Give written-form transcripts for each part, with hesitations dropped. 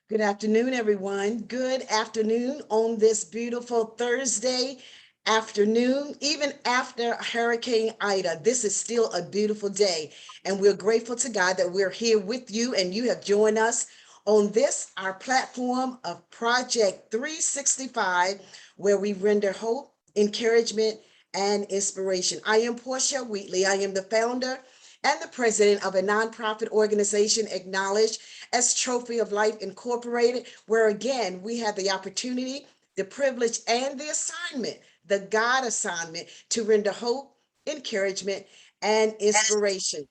Good afternoon, everyone. Good afternoon on this beautiful Thursday afternoon. Even after Hurricane Ida, this is still a beautiful day. And we're grateful to God that we're here with you and you have joined us on this, our platform of Project 365, where we render hope, encouragement, and inspiration. I am Portia Wheatley. I am the founder and the president of a nonprofit organization acknowledged as Trophy of Life Incorporated, where again we have the opportunity, the privilege, and the assignment, the God assignment, to render hope, encouragement, and inspiration.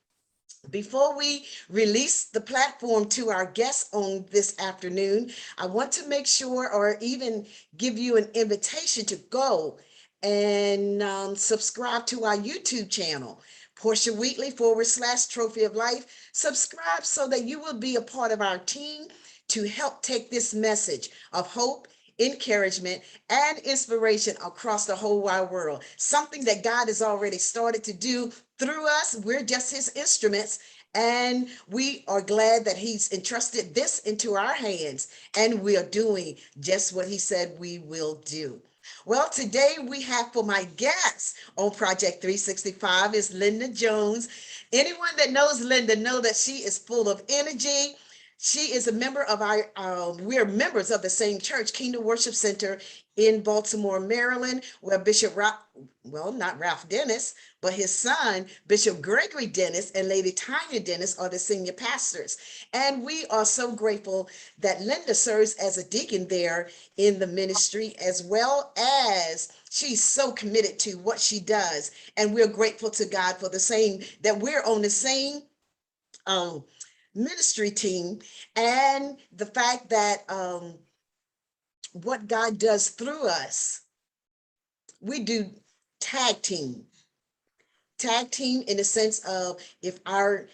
Before we release the platform to our guests on this afternoon, I want to make sure or even give you an invitation to go and subscribe to our YouTube channel, Portia Wheatley / Trophy of Life. Subscribe so that you will be a part of our team to help take this message of hope, encouragement, and inspiration across the whole wide world. Something that God has already started to do through us. We're just his instruments. And we are glad that he's entrusted this into our hands. And we are doing just what he said we will do. Well, today we have for my guest on Project 365 is Linda Jones. Anyone that knows Linda know that she is full of energy. She is a member of we are members of the same church, Kingdom Worship Center in Baltimore, Maryland, where not Ralph Dennis, but his son, Bishop Gregory Dennis and Lady Tanya Dennis are the senior pastors. And we are so grateful that Linda serves as a deacon there in the ministry, as well as she's so committed to what she does. And we're grateful to God for the same, that we're on the same ministry team, and the fact that what God does through us, we do tag team. Tag team in the sense of if our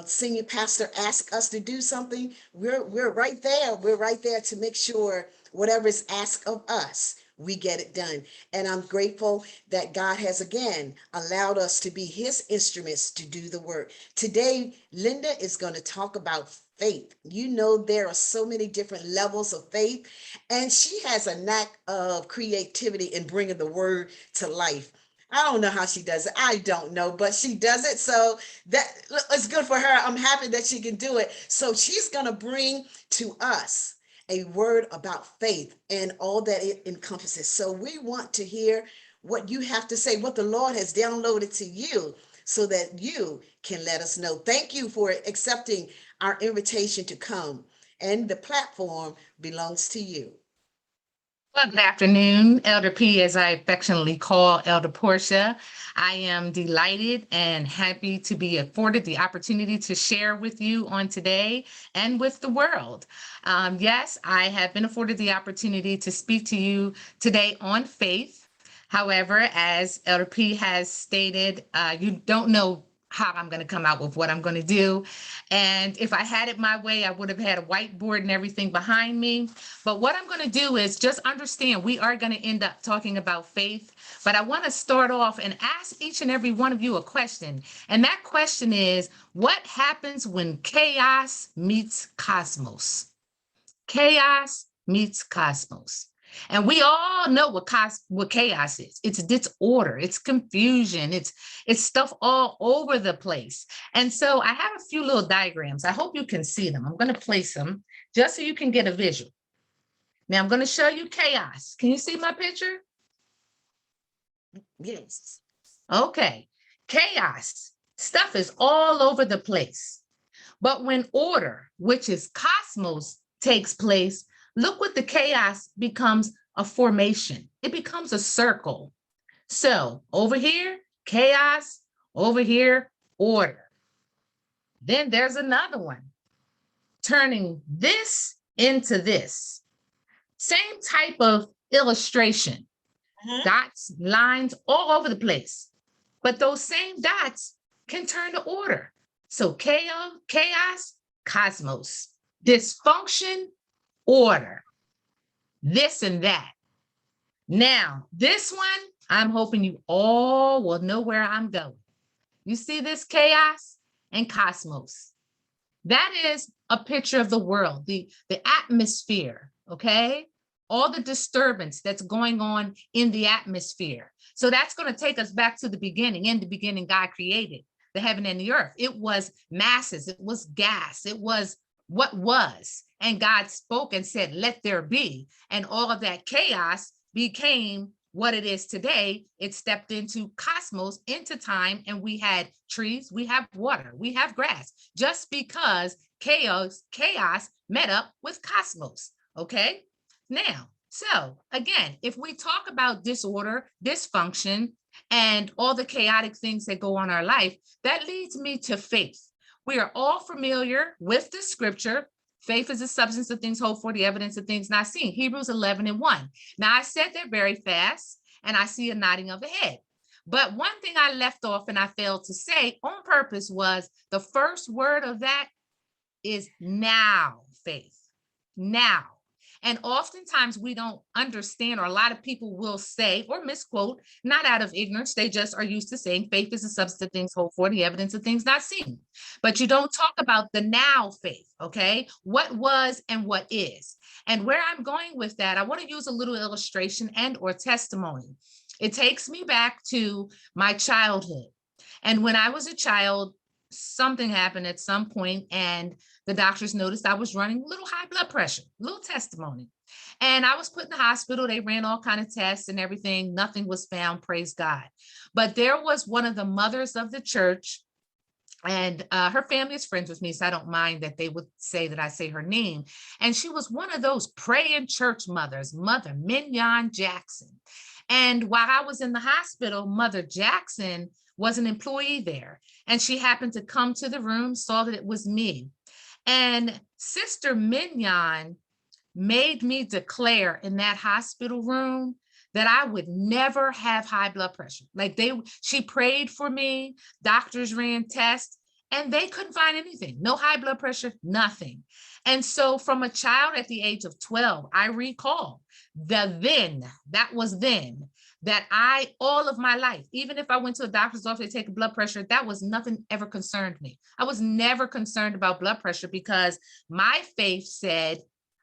senior pastor asks us to do something, we're right there. We're right there to make sure whatever is asked of us, we get it done. And I'm grateful that God has again allowed us to be his instruments to do the work. Today, Linda is going to talk about faith. You know, there are so many different levels of faith, and she has a knack of creativity in bringing the word to life. I don't know how she does it. I don't know, but she does it. So that it's good for her. I'm happy that she can do it. So she's going to bring to us a word about faith and all that it encompasses. So we want to hear what you have to say, what the Lord has downloaded to you, so that you can let us know. Thank you for accepting our invitation to come, and the platform belongs to you. Well, good afternoon, Elder P, as I affectionately call Elder Portia. I am delighted and happy to be afforded the opportunity to share with you on today and with the world. Yes, I have been afforded the opportunity to speak to you today on faith. However, as Elder P has stated, you don't know how I'm going to come out with what I'm going to do. And if I had it my way, I would have had a whiteboard and everything behind me. But what I'm going to do is just understand we are going to end up talking about faith. But I want to start off and ask each and every one of you a question. And that question is, what happens when chaos meets cosmos? Chaos meets cosmos. And we all know what chaos is. It's disorder, it's confusion, it's stuff all over the place. And so I have a few little diagrams. I hope you can see them. I'm going to place them just so you can get a visual. Now I'm going to show you chaos. Can you see my picture? Yes. Okay. Chaos. Stuff is all over the place. But when order, which is cosmos, takes place, look what the chaos becomes a formation. It becomes a circle. So over here, chaos, over here, order. Then there's another one, turning this into this. Same type of illustration, dots, lines all over the place. But those same dots can turn to order. So chaos, cosmos, dysfunction, order, this and that. Now, this one, I'm hoping you all will know where I'm going. You see this chaos and cosmos. That is a picture of the world, the atmosphere, okay? All the disturbance that's going on in the atmosphere. So that's going to take us back to the beginning. In the beginning, God created the heaven and the earth. It was masses, it was gas, it was what was. And God spoke and said, let there be. And all of that chaos became what it is today. It stepped into cosmos, into time, and we had trees, we have water, we have grass, just because chaos met up with cosmos. Okay. Now, so again, if we talk about disorder, dysfunction, and all the chaotic things that go on in our life, that leads me to faith. We are all familiar with the scripture. Faith is the substance of things hoped for, the evidence of things not seen. Hebrews 11:1. Now, I said that very fast, and I see a nodding of the head. But one thing I left off and I failed to say on purpose was the first word of that is now faith. Now. And oftentimes we don't understand, or a lot of people will say or misquote, not out of ignorance. They just are used to saying faith is the substance of things hoped for, the evidence of things not seen. But you don't talk about the now faith, okay? What was and what is. And where I'm going with that, I want to use a little illustration and or testimony. It takes me back to my childhood. And when I was a child, something happened at some point, and the doctors noticed I was running a little high blood pressure, little testimony. And I was put in the hospital. They ran all kinds of tests and everything. Nothing was found, praise God. But there was one of the mothers of the church, and her family is friends with me, so I don't mind that they would say that I say her name. And she was one of those praying church mothers, Mother Mignon Jackson. And while I was in the hospital, Mother Jackson was an employee there. And she happened to come to the room, saw that it was me. And Sister Mignon made me declare in that hospital room that I would never have high blood pressure. Like she prayed for me, doctors ran tests, and they couldn't find anything. No high blood pressure, nothing. And so from a child at the age of 12, I recall that was then, that all of my life, even if I went to a doctor's office to take a blood pressure, that was nothing ever concerned me. I was never concerned about blood pressure because my faith said,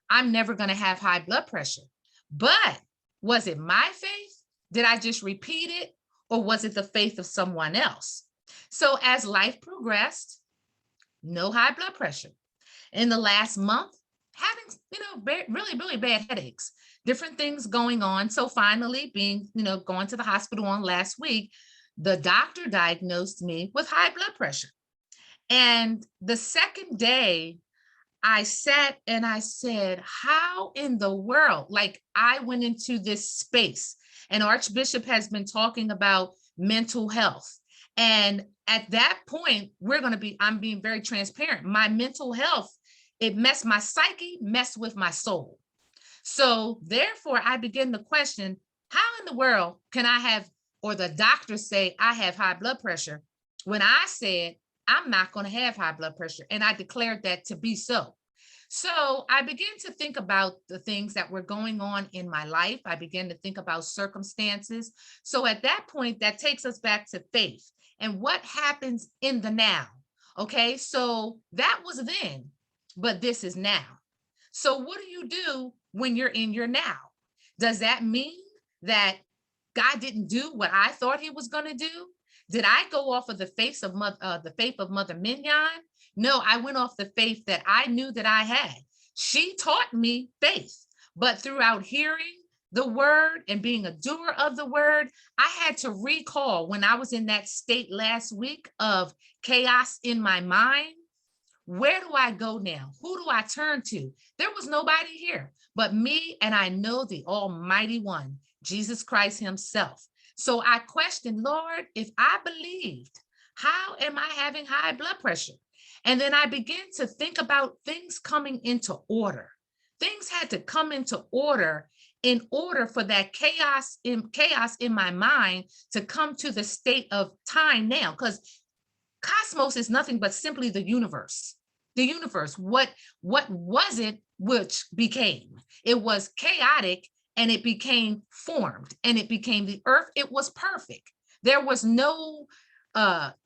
I'm never going to have high blood pressure. But was it my faith? Did I just repeat it? Or was it the faith of someone else? So as life progressed, no high blood pressure. In the last month, having, really, really bad headaches, different things going on. So finally going to the hospital on last week, the doctor diagnosed me with high blood pressure. And the second day, I sat and I said, how in the world? Like I went into this space, and Archbishop has been talking about mental health. And at that point, I'm being very transparent. My mental health, my psyche messed with my soul. So therefore I begin to question, how in the world can I have, or the doctors say I have high blood pressure, when I said, I'm not going to have high blood pressure. And I declared that to be so. So I began to think about the things that were going on in my life. I began to think about circumstances. So at that point, that takes us back to faith and what happens in the now. Okay, so that was then, but this is now. So what do you do when you're in your now? Does that mean that God didn't do what I thought he was going to do? Did I go off of the faith of Mother Mignon? No, I went off the faith that I knew that I had. She taught me faith, but throughout hearing the word and being a doer of the word, I had to recall when I was in that state last week of chaos in my mind. Where do I go now? Who do I turn to? There was nobody here but me, and I know the Almighty One, Jesus Christ himself. So I questioned, Lord, if I believed, how am I having high blood pressure? And then I began to think about things coming into order. Things had to come into order in order for that chaos in my mind to come to the state of time now, because cosmos is nothing but simply the universe. The universe, what was it which became? It was chaotic, and it became formed, and it became the earth. It was perfect. There was no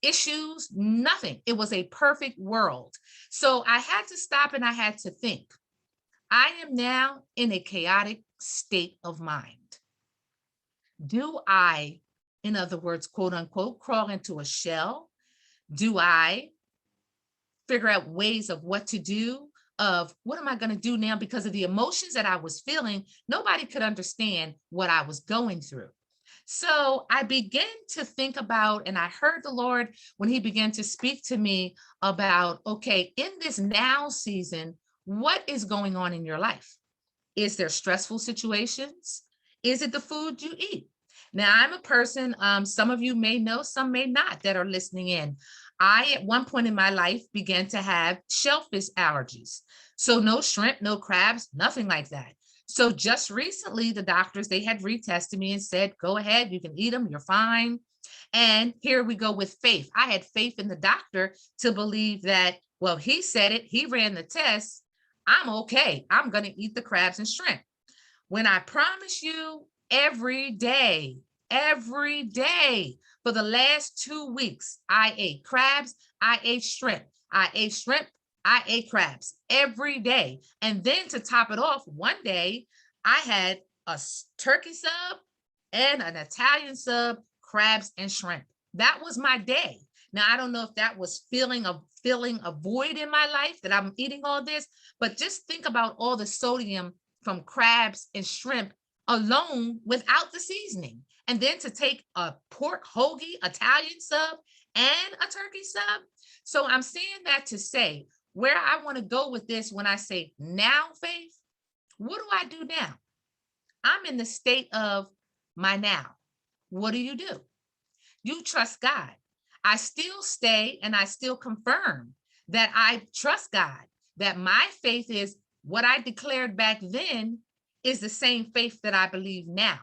issues, nothing. It was a perfect world. So I had to stop and I had to think. I am now in a chaotic state of mind. Do I, in other words, quote unquote, crawl into a shell? Do I figure out ways of what to do, of what am I going to do now? Because of the emotions that I was feeling, nobody could understand what I was going through. So I began to think about, and I heard the Lord when He began to speak to me about, okay, in this now season, what is going on in your life? Is there stressful situations? Is it the food you eat? Now, I'm a person, some of you may know, some may not, that are listening in. I, at one point in my life, began to have shellfish allergies. So, no shrimp, no crabs, nothing like that. So, just recently, the doctors, they had retested me and said, go ahead, you can eat them, you're fine. And here we go with faith. I had faith in the doctor to believe that, well, he said it, he ran the test. I'm okay. I'm going to eat the crabs and shrimp. When I promise you, every day for the last 2 weeks, I ate crabs, I ate shrimp, I ate shrimp, I ate crabs every day. And then to top it off, one day I had a turkey sub and an Italian sub, crabs and shrimp. That was my day. Now, I don't know if that was filling a void in my life that I'm eating all this, but just think about all the sodium from crabs and shrimp alone without the seasoning. And then to take a pork hoagie, Italian sub, and a turkey sub. So I'm saying that to say where I want to go with this when I say now faith, what do I do now? I'm in the state of my now. What do? You trust God. I still stay and I still confirm that I trust God, that my faith is what I declared back then is the same faith that I believe now.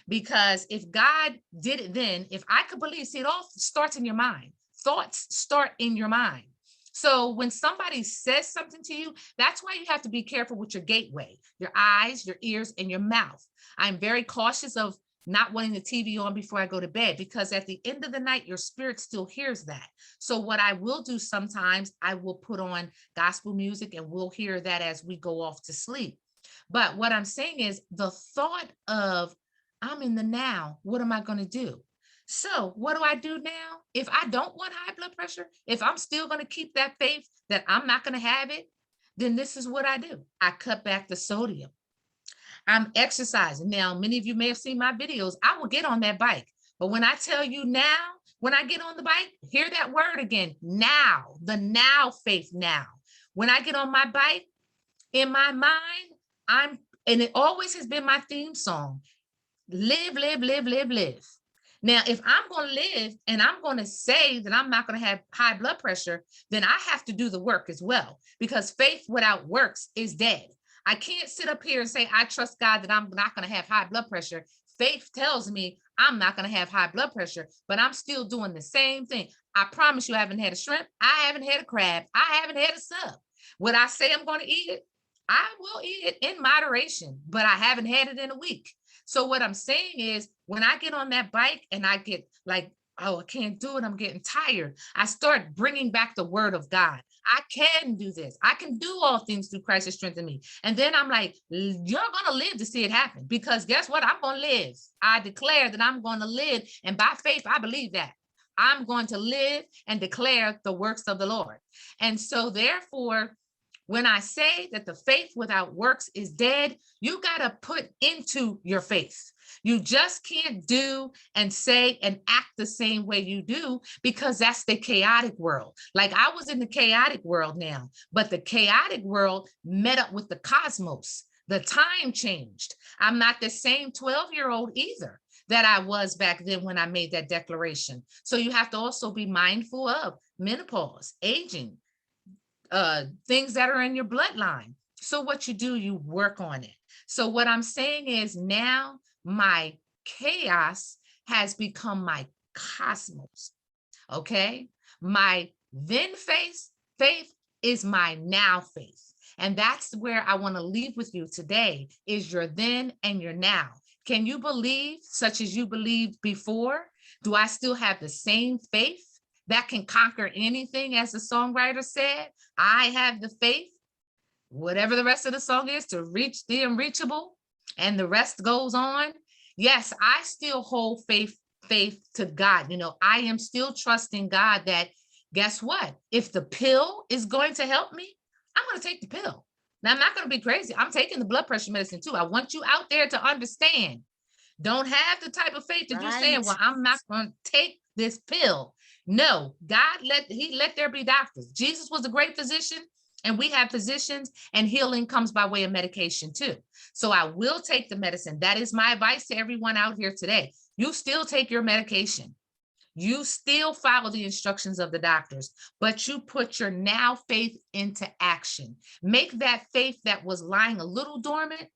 Because if God did it then, if I could believe, see, it all starts in your mind. Thoughts start in your mind. So when somebody says something to you, that's why you have to be careful with your gateway, your eyes, your ears, and your mouth. I'm very cautious of not wanting the TV on before I go to bed, because at the end of the night, your spirit still hears that. So what I will do sometimes, I will put on gospel music and we'll hear that as we go off to sleep. But what I'm saying is the thought of, I'm in the now, what am I going to do? So what do I do now? If I don't want high blood pressure, if I'm still going to keep that faith that I'm not going to have it, then this is what I do. I cut back the sodium. I'm exercising. Now, many of you may have seen my videos. I will get on that bike. But when I tell you now, when I get on the bike, hear that word again, now, the now faith now. When I get on my bike, in my mind, and it always has been my theme song, live, live, live, live, live. Now, if I'm going to live and I'm going to say that I'm not going to have high blood pressure, then I have to do the work as well, because faith without works is dead. I can't sit up here and say, I trust God that I'm not going to have high blood pressure. Faith tells me I'm not going to have high blood pressure, but I'm still doing the same thing. I promise you, I haven't had a shrimp. I haven't had a crab. I haven't had a sub. When I say I'm going to eat it, I will eat it in moderation, but I haven't had it in a week. So what I'm saying is, when I get on that bike and I get like, oh, I can't do it, I'm getting tired, I start bringing back the word of God. I can do this. I can do all things through Christ that strengthens me. And then I'm like, you're going to live to see it happen, because guess what? I'm going to live. I declare that I'm going to live. And by faith, I believe that I'm going to live and declare the works of the Lord. And so therefore, when I say that the faith without works is dead, you got to put into your faith. You just can't do and say and act the same way you do, because that's the chaotic world. Like, I was in the chaotic world now, but the chaotic world met up with the cosmos. The time changed. I'm not the same 12-year-old either that I was back then when I made that declaration. So you have to also be mindful of menopause, aging, things that are in your bloodline. So what you do, you work on it. So what I'm saying is, now my chaos has become my cosmos. Okay. My then faith is my now faith. And that's where I want to leave with you today, is your then and your now. Can you believe such as you believed before? Do I still have the same faith that can conquer anything, as the songwriter said? I have the faith, whatever the rest of the song is, to reach the unreachable, and the rest goes on. Yes, I still hold faith to God. I am still trusting God that, guess what? If the pill is going to help me, I'm going to take the pill. Now, I'm not going to be crazy. I'm taking the blood pressure medicine too. I want you out there to understand. Don't have the type of faith that you're saying, Right. well, I'm not going to take this pill. No, God let there be doctors. Jesus was a great physician, and we have physicians, and healing comes by way of medication too. So I will take the medicine. That is my advice to everyone out here today. You still take your medication. You still follow the instructions of the doctors, but you put your now faith into action. Make that faith that was lying a little dormant,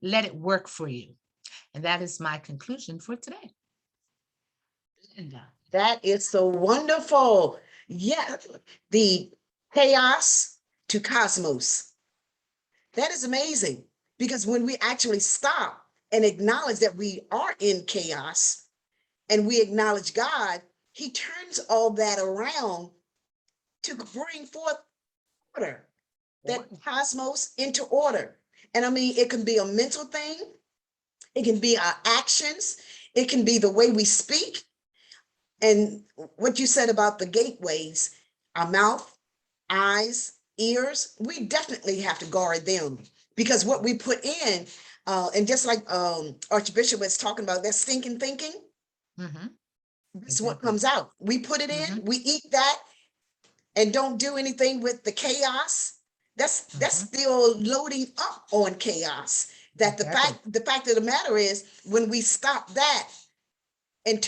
let it work for you. And that is my conclusion for today. Linda. That is so wonderful. Yeah, the chaos to cosmos. That is amazing because when we actually stop and acknowledge that we are in chaos and we acknowledge God, He turns all that around to bring forth order, that cosmos into order. And I mean, it can be a mental thing, it can be our actions, it can be the way we speak. And what you said about the gateways, our mouth, eyes, ears, we definitely have to guard them because what we put in, and just like Archbishop was talking about, that stinking thinking, Mm-hmm. that's what Exactly. comes out. We put it Mm-hmm. in, we eat that, and don't do anything with the chaos. That's Mm-hmm. still loading up on chaos. That Exactly. the fact of the matter is, when we stop that and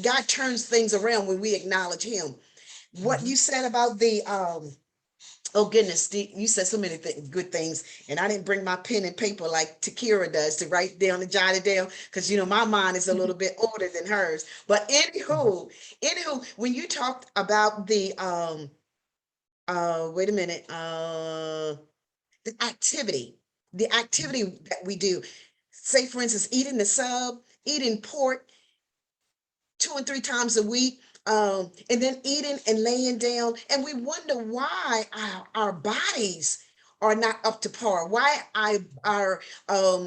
God turns things around when we acknowledge Him. What Mm-hmm. you said about the oh goodness, you said so many good things, and I didn't bring my pen and paper like Takira does to write down and jot it down because my mind is a little bit older than hers. But anywho, when you talked about the wait a minute, the activity that we do, say for instance, eating the sub, eating pork 2 and 3 times a week, and then eating and laying down. And we wonder why our bodies are not up to par, why our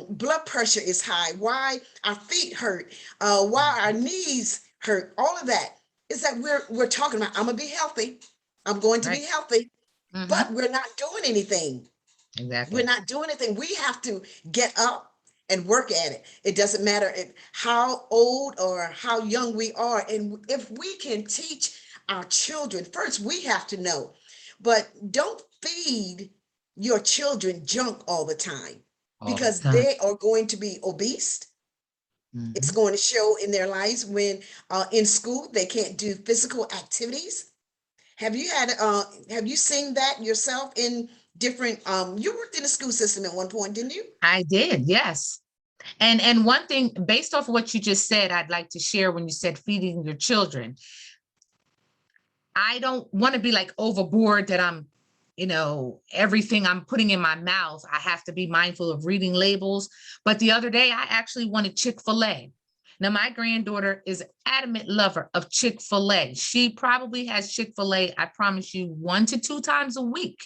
blood pressure is high, why our feet hurt, why our knees hurt. All of that is that we're talking about, I'm gonna be healthy, I'm going to be Right. healthy, Mm-hmm. but we're not doing anything. We're Exactly. not doing anything. We have to get up and work at it. It doesn't matter how old or how young we are. And if we can teach our children, first we have to know, but don't feed your children junk all the time All the because time. they are going to be obese. It's Mm-hmm. going to show in their lives when in school they can't do physical activities. Have you seen that yourself in different you worked in the school system at one point, didn't you? I did, yes. And one thing, based off of what you just said, I'd like to share when you said feeding your children. I don't want to be like overboard that everything I'm putting in my mouth, I have to be mindful of reading labels. But the other day, I actually wanted Chick-fil-A. Now, my granddaughter is an adamant lover of Chick-fil-A. She probably has Chick-fil-A, I promise you, 1 to 2 times a week.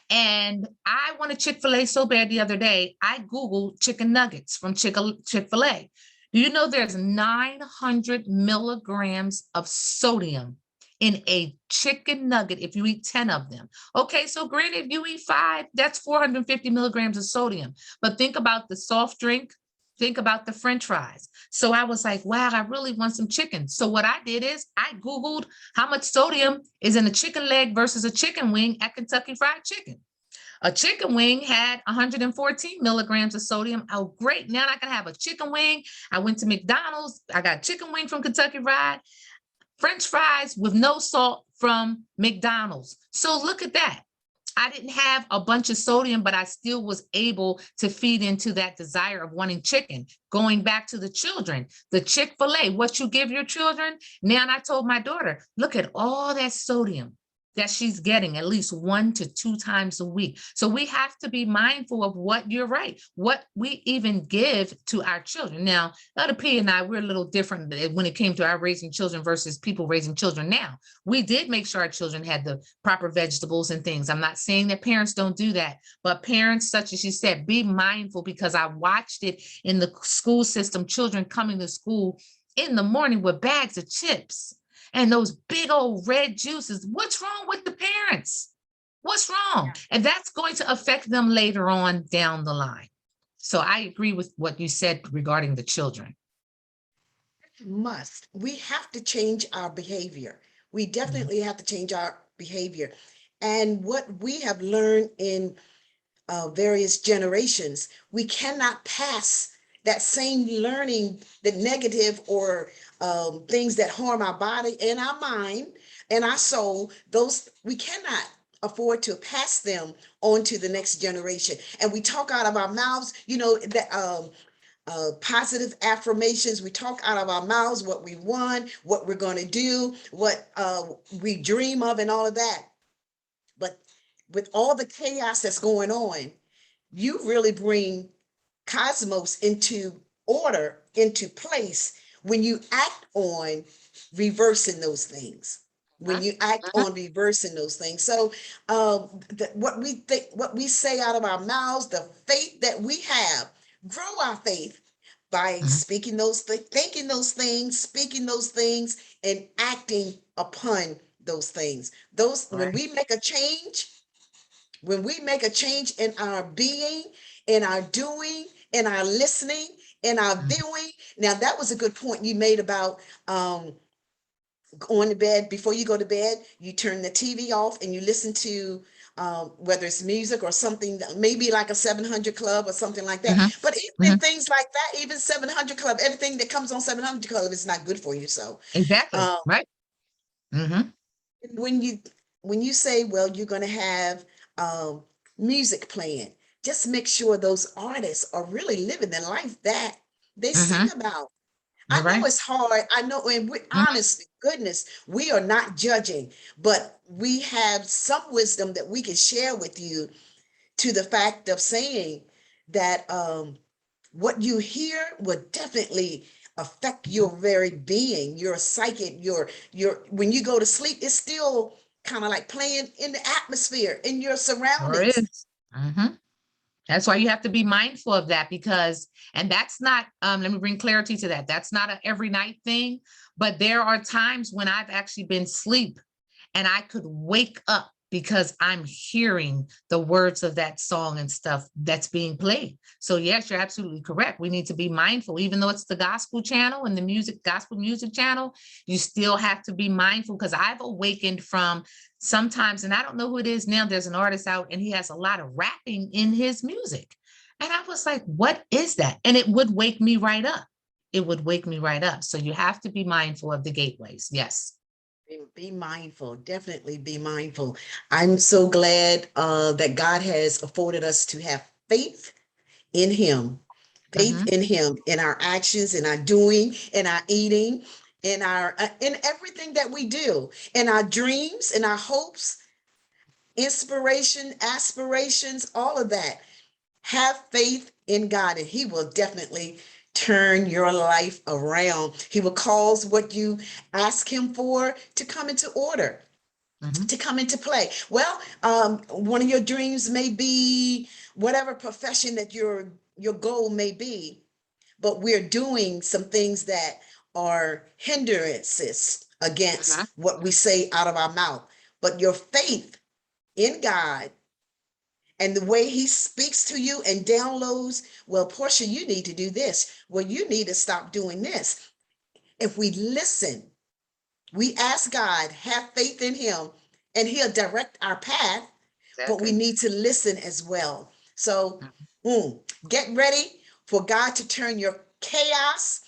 And I wanted Chick-fil-A so bad the other day, I Googled chicken nuggets from Chick-fil-A. Do you know there's 900 milligrams of sodium in a chicken nugget if you eat 10 of them? Okay, so granted, if you eat 5, that's 450 milligrams of sodium. But think about the soft drink, think about the French fries. So I was like, wow, I really want some chicken. So what I did is I Googled how much sodium is in a chicken leg versus a chicken wing at Kentucky Fried Chicken. A chicken wing had 114 milligrams of sodium. Oh, great. Now I can have a chicken wing. I went to McDonald's. I got chicken wing from Kentucky Fried, French fries with no salt from McDonald's. So look at that. I didn't have a bunch of sodium, but I still was able to feed into that desire of wanting chicken. Going back to the children, the Chick-fil-A, what you give your children. Now I told my daughter, look at all that sodium. that she's getting at least 1 to 2 times a week. So we have to be mindful of what you're right, what we even give to our children. Now, Elder P and I, we're a little different when it came to our raising children versus people raising children now. We did make sure our children had the proper vegetables and things. I'm not saying that parents don't do that, but parents, such as you said, be mindful, because I watched it in the school system, children coming to school in the morning with bags of chips and those big old red juices. What's wrong with the parents? What's wrong? And that's going to affect them later on down the line. So I agree with what you said regarding the children. Must. We have to change our behavior. We Mhm. definitely have to change our behavior. And what we have learned in various generations, we cannot pass that same learning, the negative or things that harm our body and our mind and our soul. Those we cannot afford to pass them on to the next generation. And we talk out of our mouths, that positive affirmations. We talk out of our mouths what we want, what we're going to do, what we dream of, and all of that. But with all the chaos that's going on, you really bring cosmos into order, into place when you act on reversing those things. When Mhm. you act Mhm. on reversing those things. So what we think, what we say out of our mouths, the faith that we have, grow our faith by Mhm. speaking those thinking those things, speaking those things, and acting upon those things. Those when Right. we make a change, when we make a change in our being, in our doing, in our listening, in our Mhm. viewing. Now, that was a good point you made about going to bed. Before you go to bed, you turn the TV off and you listen to whether it's music or something, maybe like a 700 Club or something like that. Mhm. But even Mhm. things like that, even 700 Club, everything that comes on 700 Club is not good for you. So Exactly. um, Right. Mhm. when you when you say, well, you're going to have um, music playing, just make sure those artists are really living the life that they sing Mhm. about. You're I know right. it's hard. I know, and we, Mhm. honest goodness, we are not judging, but we have some wisdom that we can share with you, to the fact of saying that what you hear will definitely affect Mhm. your very being, your psychic, your when you go to sleep, it's still kind of like playing in the atmosphere, in your Sure surroundings. is. Mhm. That's why you have to be mindful of that, because, and that's not, let me bring clarity to that. That's not a every night thing, but there are times when I've actually been asleep and I could wake up because I'm hearing the words of that song and stuff that's being played. So yes, you're absolutely correct. We need to be mindful, even though it's the gospel channel and the gospel music channel, you still have to be mindful, because I've awakened from sometimes, and I don't know who it is now, there's an artist out and he has a lot of rapping in his music. And I was like, what is that? And it would wake me right up. It would wake me right up. So you have to be mindful of the gateways. Yes. Be mindful, definitely be mindful. I'm so glad that God has afforded us to have faith Mhm. in Him, in our actions, in our doing, in our eating, in everything that we do, in our dreams, in our hopes, inspiration, aspirations, all of that. Have faith in God, and He will definitely turn your life around. He will cause what you ask Him for to come into order, Mhm. to come into play. Well, one of your dreams may be whatever profession that your goal may be, but we're doing some things that are hindrances Mhm. against what we say out of our mouth. But your faith in God and the way He speaks to you and downloads, well, Portia, you need to do this. Well, you need to stop doing this. If we listen, we ask God, have faith in Him, and He'll direct our path, but we Exactly. need to listen as well. So Mhm. get ready for God to turn your chaos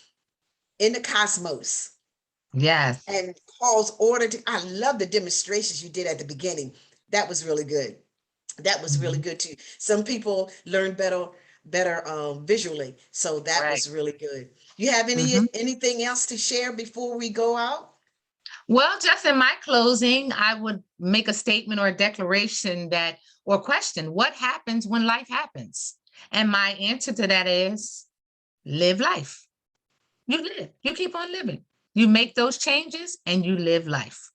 into cosmos Yes. and cause order to. I love the demonstrations you did at the beginning. That was really good. That was really Mhm. good too. Some people learn better visually, so that Right. was really good. You have Mhm. anything else to share before we go out? Well, just in my closing, I would make a statement or a declaration that, or question, what happens when life happens? And my answer to that is live life. You live, you keep on living. You make those changes and you live life.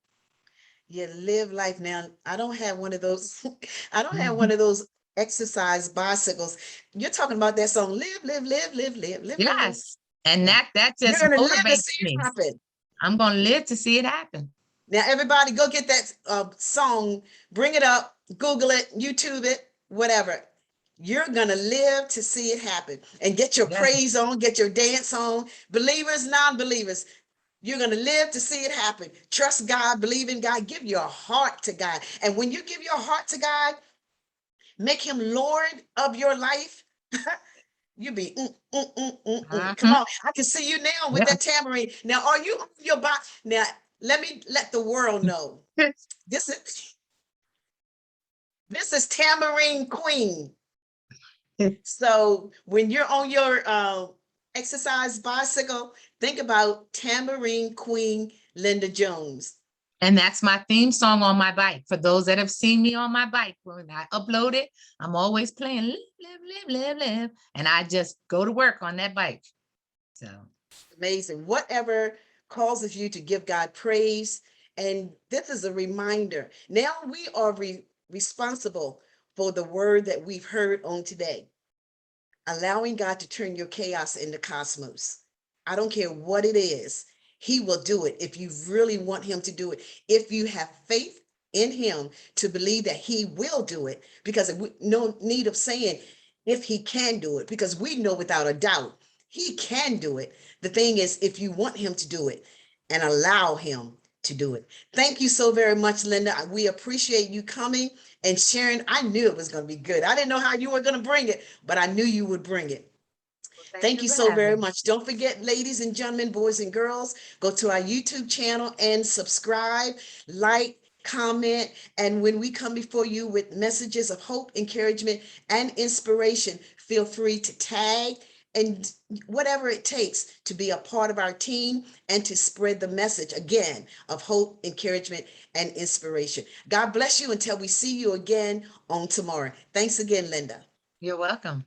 You live life. Now, I don't have one of those, I don't have one Mhm. of those exercise bicycles. You're talking about that song, live, live, live, live, live, live, live, live. Yes. And Yeah. that You're just gonna live to see motivates it me. happen. I'm going to live to see it happen. Now, everybody, go get that song, bring it up, Google it, YouTube it, whatever. You're gonna live to see it happen and get your praise Yes. on, get your dance on. Believers, non-believers, you're gonna live to see it happen. Trust God, believe in God, give your heart to God. And when you give your heart to God, make Him Lord of your life. You be come Uh-huh. on. I can see you now with Yeah. that tambourine. Now, are you on your body? Now, let the world know. This is Tambourine Queen. So when you're on your exercise bicycle, think about Tambourine Queen Linda Jones. And that's my theme song on my bike. For those that have seen me on my bike, when I upload it, I'm always playing live, live, live, live, live. And I just go to work on that bike. So Amazing. Whatever causes you to give God praise. And this is a reminder. Now we are responsible for the word that we've heard on today, allowing God to turn your chaos into cosmos. I don't care what it is. He will do it if you really want him to do it. If you have faith in him to believe that he will do it, because no need of saying if he can do it, because we know without a doubt he can do it. The thing is, if you want him to do it and allow him to do it. Thank you so very much, Linda. We appreciate you coming and sharing. I knew it was going to be good. I didn't know how you were going to bring it, but I knew you would bring it. thank Thank you you for so having very me. much. Don't forget, ladies and gentlemen, boys and girls, go to our YouTube channel and subscribe, like, comment. And when we come before you with messages of hope, encouragement, and inspiration, feel free to tag and whatever it takes to be a part of our team and to spread the message again of hope, encouragement, and inspiration. God bless you until we see you again on tomorrow. Thanks again, Linda. You're welcome.